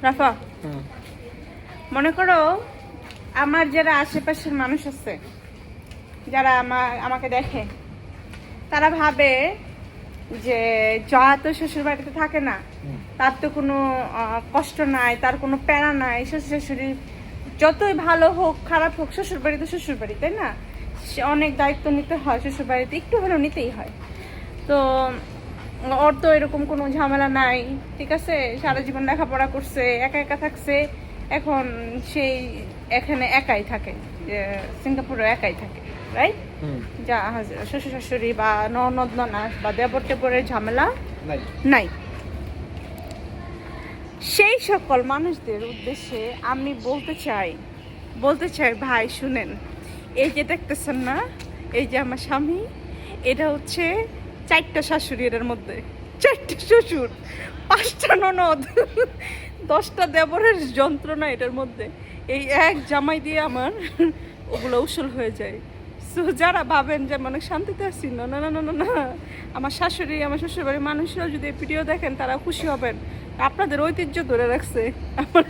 রাফা, মনে করো আমার যারা আশেপাশের মানুষ আছে, যারা আমাকে দেখে, তারা ভাবে যে যা তো শ্বশুর বাড়িতে থাকে না, তার তো কোনো কষ্ট নাই, তার কোনো প্যারা নাই, শ্বশুর শাশুড়ি যতই ভালো হোক খারাপ হোক, শ্বশুর বাড়ি তো শ্বশুর বাড়ি, তাই না? সে অনেক দায়িত্ব নিতে হয়, শ্বশুর বাড়িতে একটু হলেও নিতেই হয়। তো ওর তো এরকম কোনো ঝামেলা নাই, ঠিক আছে, সারা জীবন লেখাপড়া করছে, একা একা থাকছে, এখন সেই এখানে একাই থাকে, সিঙ্গাপুরে একাই থাকে, রাইট? যা শ্বশুর শাশুড়ি বা ননদ ননাস বা দেবর টেবরের ঝামেলা নাই। সেই সকল মানুষদের উদ্দেশ্যে আমি বলতে চাই ভাই শুনেন, এই যে দেখতেছেন না, এই যে আমার স্বামী, এটা হচ্ছে 4টা শাশুড়ি, এর মধ্যে 4টা শ্বশুর, 5টা ননদ, 10টা দেবরের যন্ত্রণা এটার মধ্যে। এই এক জামাই দিয়ে আমার ওগুলো উসুল হয়ে যায়। সো যারা ভাবেন যে আমি অনেক শান্তিতে আছি, না না না না না, আমার শাশুড়ি, আমার শ্বশুরবাড়ির মানুষরাও যদি এই ভিডিও দেখেন তারা খুশি হবেন, আপনাদের ঐতিহ্য ধরে রাখছে আমার